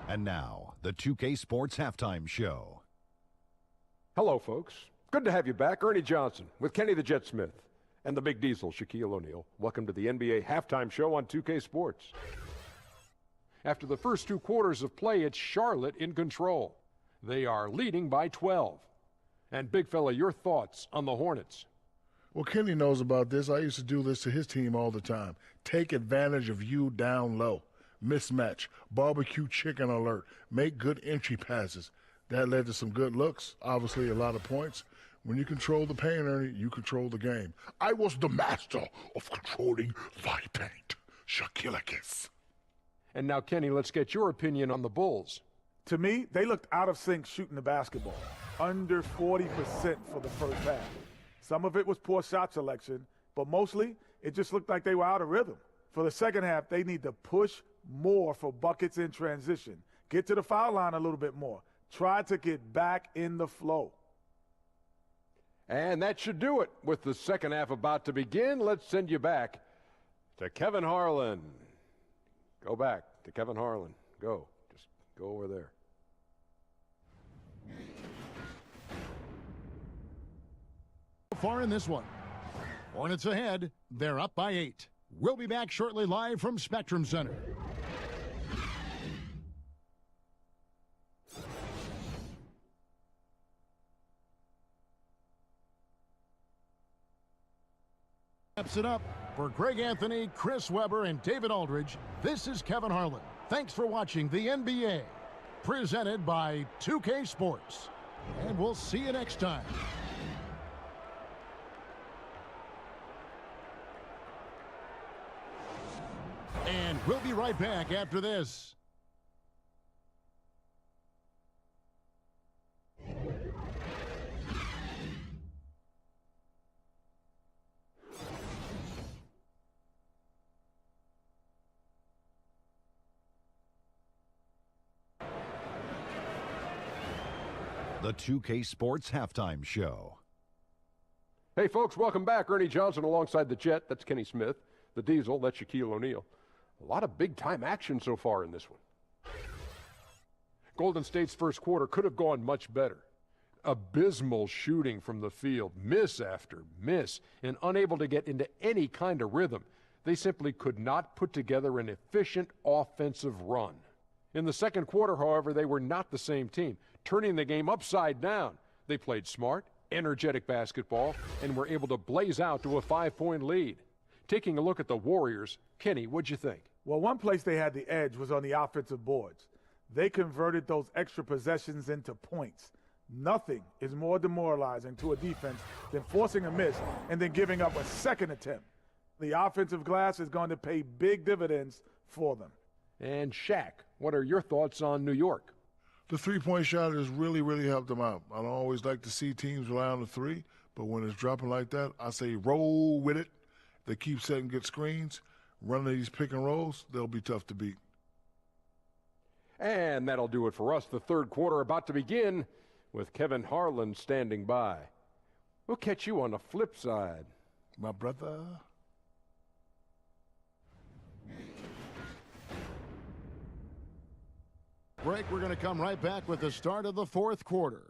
And now, the 2K Sports Halftime Show. Hello, folks. Good to have you back. Ernie Johnson with Kenny the Jet Smith and the Big Diesel, Shaquille O'Neal. Welcome to the NBA Halftime Show on 2K Sports. After the first two quarters of play, it's Charlotte in control. They are leading by 12. And Big Fella, your thoughts on the Hornets? Well, Kenny knows about this. I used to do this to his team all the time. Take advantage of you down low. Mismatch, barbecue chicken alert, make good entry passes. That led to some good looks, obviously a lot of points. When you control the paint, Ernie, you control the game. I was the master of controlling the paint. Shaquille. And now, Kenny, let's get your opinion on the Bulls. To me, they looked out of sync shooting the basketball. Under 40% for the first half. Some of it was poor shot selection, but mostly it just looked like they were out of rhythm. For the second half, they need to push more for buckets in transition. Get to the foul line a little bit more. Try to get back in the flow. And that should do it. With the second half about to begin, let's send you back to Kevin Harlan. Go back to Kevin Harlan. Go. Just go over there. Far in this one. Hornets ahead. They're up by 8. We'll be back shortly live from Spectrum Center. Wraps it up for Greg Anthony, Chris Webber, and David Aldridge. This is Kevin Harlan. Thanks for watching the NBA, presented by 2K Sports. And we'll see you next time. And we'll be right back after this. The 2K Sports Halftime Show. Hey, folks, welcome back. Ernie Johnson alongside the Jet. That's Kenny Smith. The Diesel, that's Shaquille O'Neal. A lot of big-time action so far in this one. Golden State's first quarter could have gone much better. Abysmal shooting from the field, miss after miss, and unable to get into any kind of rhythm. They simply could not put together an efficient offensive run. In the second quarter, however, they were not the same team, turning the game upside down. They played smart, energetic basketball, and were able to blaze out to a 5-point lead. Taking a look at the Warriors, Kenny, what'd you think? Well, one place they had the edge was on the offensive boards. They converted those extra possessions into points. Nothing is more demoralizing to a defense than forcing a miss and then giving up a second attempt. The offensive glass is going to pay big dividends for them. And Shaq, what are your thoughts on New York? The three-point shot has really helped them out. I don't always like to see teams rely on the three, but when it's dropping like that, I say roll with it. They keep setting good screens, running these pick and rolls, they'll be tough to beat. And that'll do it for us. The third quarter about to begin with Kevin Harlan standing by. We'll catch you on the flip side. My brother. Break, we're going to come right back with the start of the fourth quarter.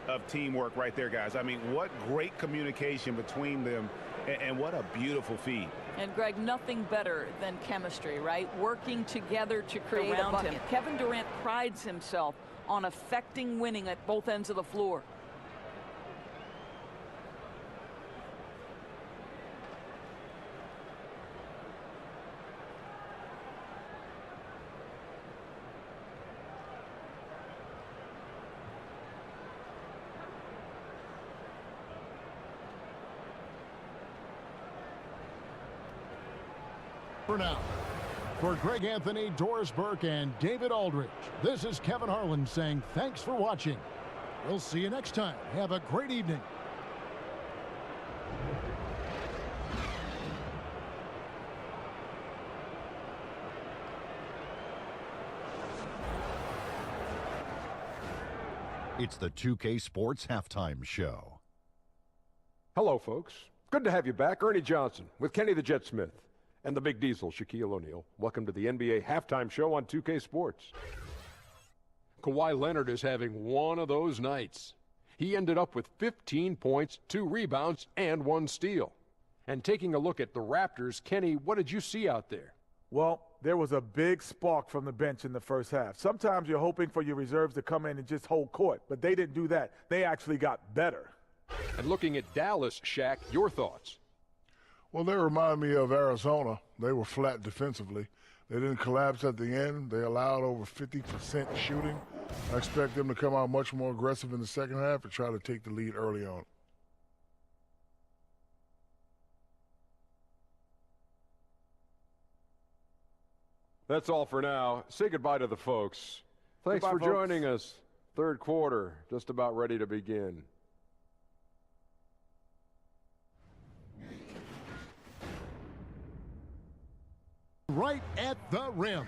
Of teamwork right there, guys. I mean, what great communication between them, and what a beautiful feed. And Greg, nothing better than chemistry, right? Working together to create a bucket. Kevin Durant prides himself on affecting winning at both ends of the floor. For now, for Greg Anthony, Doris Burke, and David Aldridge, this is Kevin Harlan saying thanks for watching. We'll see you next time. Have a great evening. It's the 2K Sports Halftime Show. Hello, folks. Good to have you back. Ernie Johnson with Kenny the Jet Smith and the Big Diesel, Shaquille O'Neal. Welcome to the NBA Halftime Show on 2K Sports. Kawhi Leonard is having one of those nights. He ended up with 15 points, 2 rebounds, and 1 steal. And taking a look at the Raptors, Kenny, what did you see out there? Well, there was a big spark from the bench in the first half. Sometimes you're hoping for your reserves to come in and just hold court, but they didn't do that. They actually got better. And looking at Dallas, Shaq, your thoughts? Well, they remind me of Arizona. They were flat defensively. They didn't collapse at the end. They allowed over 50% shooting. I expect them to come out much more aggressive in the second half and try to take the lead early on. That's all for now. Say goodbye to the folks. Thanks Goodbye, for folks. joining us. Third quarter, just about ready to begin. Right at the rim.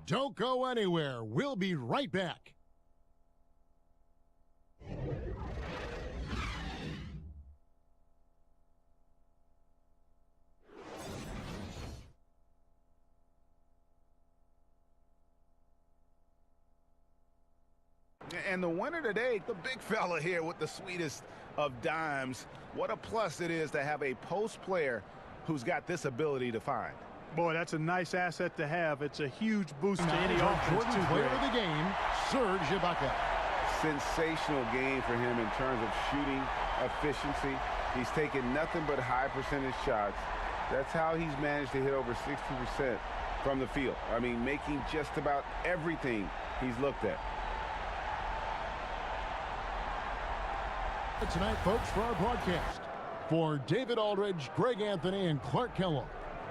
Don't go anywhere. We'll be right back. And the winner today, the big fella here with the sweetest of dimes. What a plus it is to have a post player who's got this ability to find. Boy, that's a nice asset to have. It's a huge boost to Now any is our offense, Jordan too, player Greg. of the game, Serge Ibaka. Sensational game for him in terms of shooting efficiency. He's taken nothing but high percentage shots. That's how he's managed to hit over 60% from the field. I mean, making just about everything he's looked at. Tonight, folks, for our broadcast. For David Aldridge, Greg Anthony, and Clark Kellogg,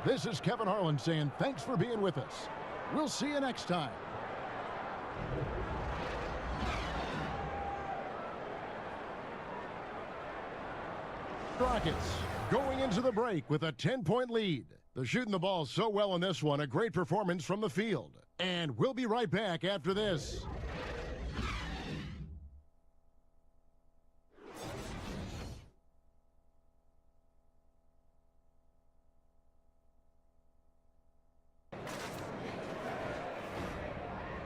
this is Kevin Harlan saying thanks for being with us. We'll see you next time. Rockets going into the break with a 10-point lead. They're shooting the ball so well in this one, a great performance from the field. And we'll be right back after this.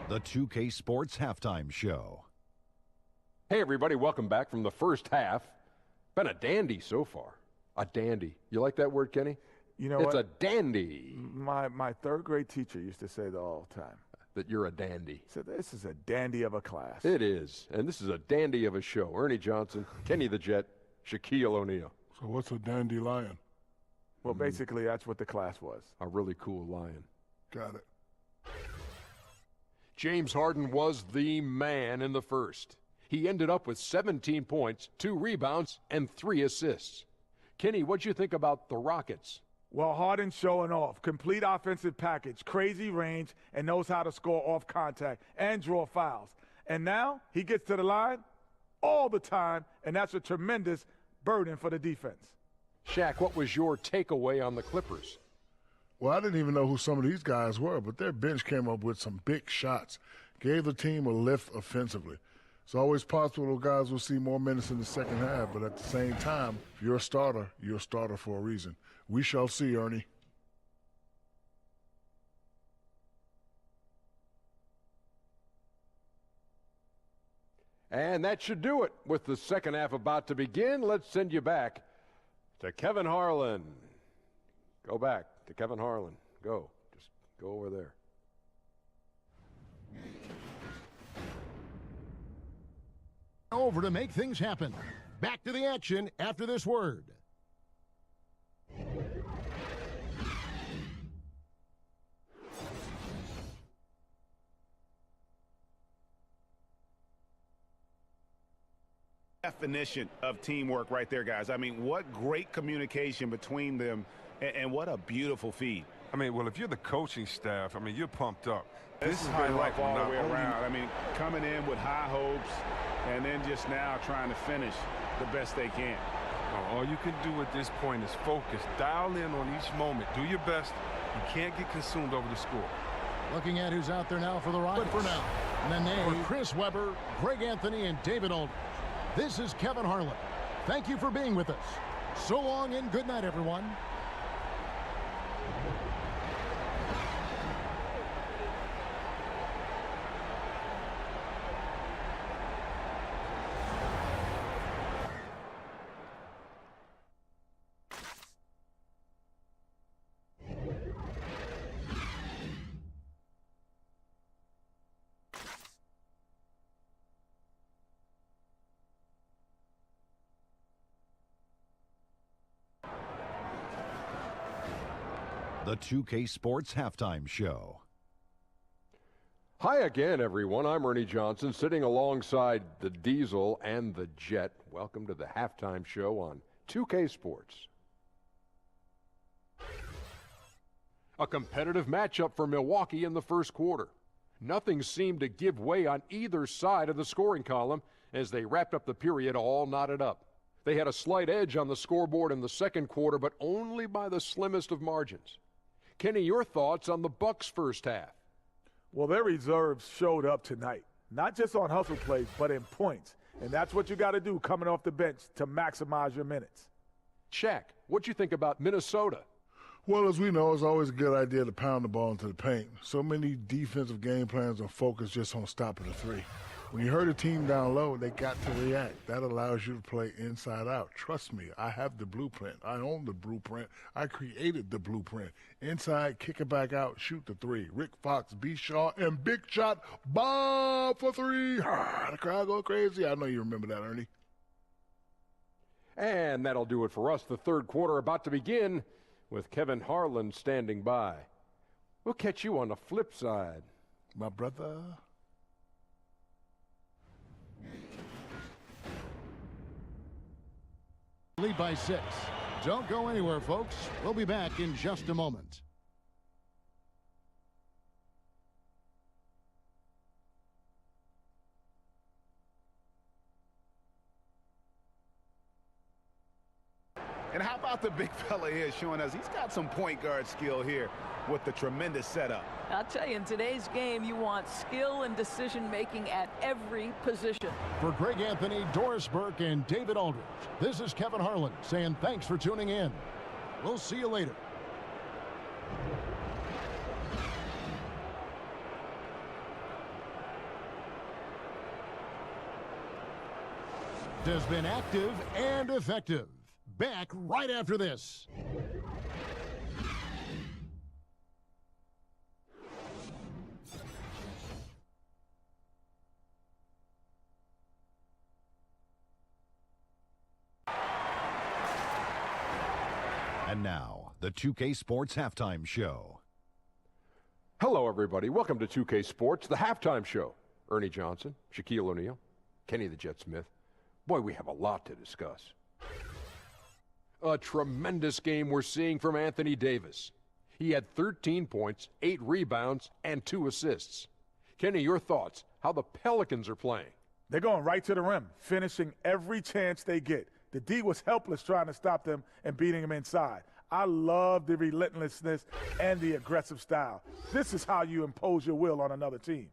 The 2K Sports Halftime Show. Hey, everybody, welcome back from the first half. Been a dandy so far. A dandy. You like that word, Kenny? You know it's what? a dandy. My third grade teacher used to say that all the time. That you're a dandy. So this is a dandy of a class. It is. And this is a dandy of a show. Ernie Johnson, Kenny the Jet, Shaquille O'Neal. So what's a dandelion? Well, basically, that's what the class was. A really cool lion. Got it. James Harden was the man in the first. He ended up with 17 points, 2 rebounds, and 3 assists. Kenny, what'd you think about the Rockets? Well, Harden showing off. Complete offensive package, crazy range, and knows how to score off contact and draw fouls. And now he gets to the line all the time, and that's a tremendous burden for the defense. Shaq, what was your takeaway on the Clippers? Well, I didn't even know who some of these guys were, but their bench came up with some big shots, gave the team a lift offensively. It's always possible those guys will see more minutes in the second half, but at the same time, if you're a starter for a reason. We shall see, Ernie. And that should do it. With the second half about to begin, let's send you back to Kevin Harlan. Go back to Kevin Harlan. Go. Just go over there. Over to make things happen. Back to the action after this word. Definition of teamwork right there, guys. I mean, what great communication between them, and what a beautiful feed. I mean, well, if you're the coaching staff, I mean, you're pumped up. This has been rough all the way around. I mean, coming in with high hopes, and then just now trying to finish the best they can. All you can do at this point is focus, dial in on each moment, do your best. You can't get consumed over the score. Looking at who's out there now for the Rockets. But for now, Nene, Chris Webber, Greg Anthony, and David Aldridge. This is Kevin Harlan. Thank you for being with us. So long and good night, everyone. The 2K Sports Halftime Show. Hi again, everyone. I'm Ernie Johnson, sitting alongside the Diesel and the Jet. Welcome to the halftime show on 2K Sports. A competitive matchup for Milwaukee in the first quarter. Nothing seemed to give way on either side of the scoring column as they wrapped up the period all knotted up. They had a slight edge on the scoreboard in the second quarter, but only by the slimmest of margins. Kenny, your thoughts on the Bucks' first half? Well, their reserves showed up tonight, not just on hustle plays, but in points. And that's what you got to do coming off the bench to maximize your minutes. Shaq, what you think about Minnesota? Well, as we know, it's always a good idea to pound the ball into the paint. So many defensive game plans are focused just on stopping the three. When you hurt a team down low, they got to react. That allows you to play inside out. Trust me, I have the blueprint. I own the blueprint. I created the blueprint. Inside, kick it back out, shoot the three. Rick Fox, B. Shaw, and big shot, Bob for three. The crowd go crazy. I know you remember that, Ernie. And that'll do it for us. The third quarter about to begin with Kevin Harlan standing by. We'll catch you on the flip side. My brother. Lead by 6. Don't go anywhere, folks. We'll be back in just a moment. And how about the big fella here showing us he's got some point guard skill here with the tremendous setup. I'll tell you, in today's game, you want skill and decision-making at every position. For Greg Anthony, Doris Burke, and David Aldridge, this is Kevin Harlan saying thanks for tuning in. We'll see you later. Has been active and effective. Back right after this. And now, the 2K Sports Halftime Show. Hello, everybody. Welcome to 2K Sports, the halftime show. Ernie Johnson, Shaquille O'Neal, Kenny the Jet Smith. Boy, we have a lot to discuss. A tremendous game we're seeing from Anthony Davis. He had 13 points, 8 rebounds, and 2 assists. Kenny, your thoughts, how the Pelicans are playing? They're going right to the rim, finishing every chance they get. The D was helpless trying to stop them and beating them inside. I love the relentlessness and the aggressive style. This is how you impose your will on another team.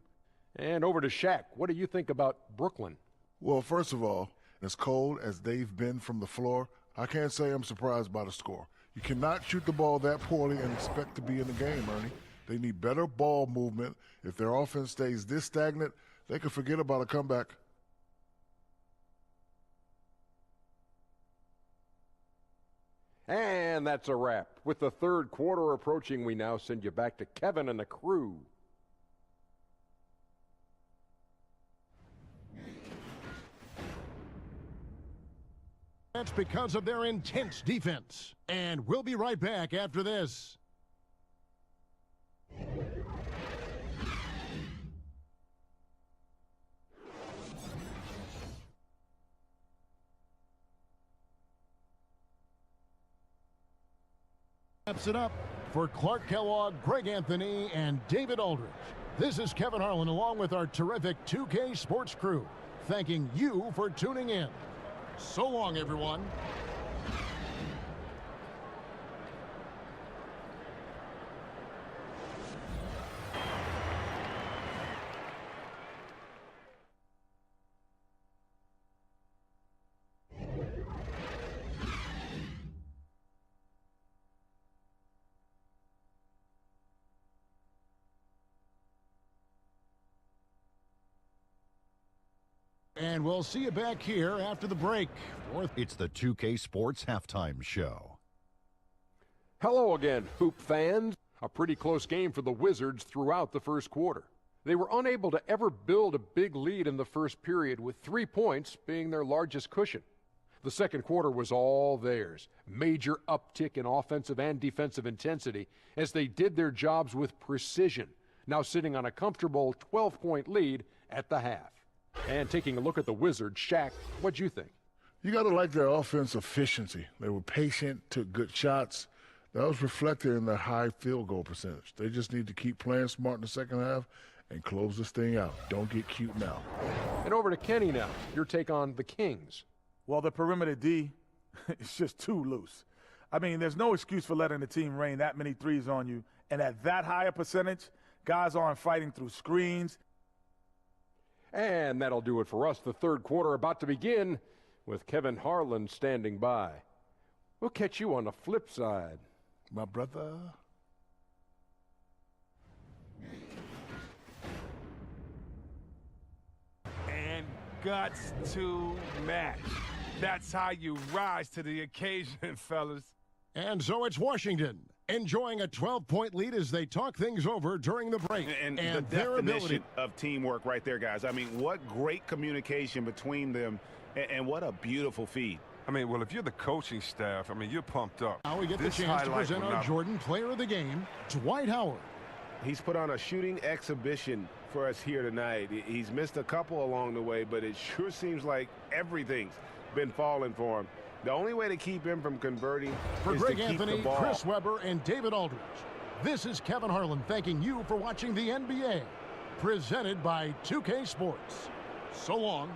And over to Shaq. What do you think about Brooklyn? Well, first of all, as cold as they've been from the floor, I can't say I'm surprised by the score. You cannot shoot the ball that poorly and expect to be in the game, Ernie. They need better ball movement. If their offense stays this stagnant, they could forget about a comeback. And that's a wrap. With the third quarter approaching, we now send you back to Kevin and the crew. That's because of their intense defense. And we'll be right back after this. Wraps it up for Clark Kellogg, Greg Anthony, and David Aldridge. This is Kevin Harlan along with our terrific 2K Sports crew, thanking you for tuning in. So long, everyone. And we'll see you back here after the break. It's the 2K Sports Halftime Show. Hello again, Hoop fans. A pretty close game for the Wizards throughout the first quarter. They were unable to ever build a big lead in the first period, with 3 points being their largest cushion. The second quarter was all theirs. Major uptick in offensive and defensive intensity as they did their jobs with precision, now sitting on a comfortable 12-point lead at the half. And taking a look at the Wizards, Shaq, what'd you think? You got to like their offense efficiency. They were patient, took good shots. That was reflected in their high field goal percentage. They just need to keep playing smart in the second half and close this thing out. Don't get cute now. And over to Kenny now. Your take on the Kings. Well, the perimeter D is just too loose. I mean, there's no excuse for letting the team rain that many threes on you. And at that higher percentage, guys aren't fighting through screens. And that'll do it for us. The third quarter about to begin with Kevin Harlan standing by. We'll catch you on the flip side. My brother. And guts to match. That's how you rise to the occasion, fellas. And so it's Washington, enjoying a 12-point lead as they talk things over during the break. And their the definition ability of teamwork right there, guys. I mean, what great communication between them, and what a beautiful feed. I mean, well, if you're the coaching staff, I mean, you're pumped up. Now we get the This chance to highlight present will our not- Jordan Player of the Game, Dwight Howard. He's put on a shooting exhibition for us here tonight. He's missed a couple along the way, but it sure seems like everything's been falling for him. The only way to keep him from converting For is Greg to keep Anthony, the ball. Chris Webber, and David Aldridge, this is Kevin Harlan thanking you for watching the NBA, presented by 2K Sports. So long.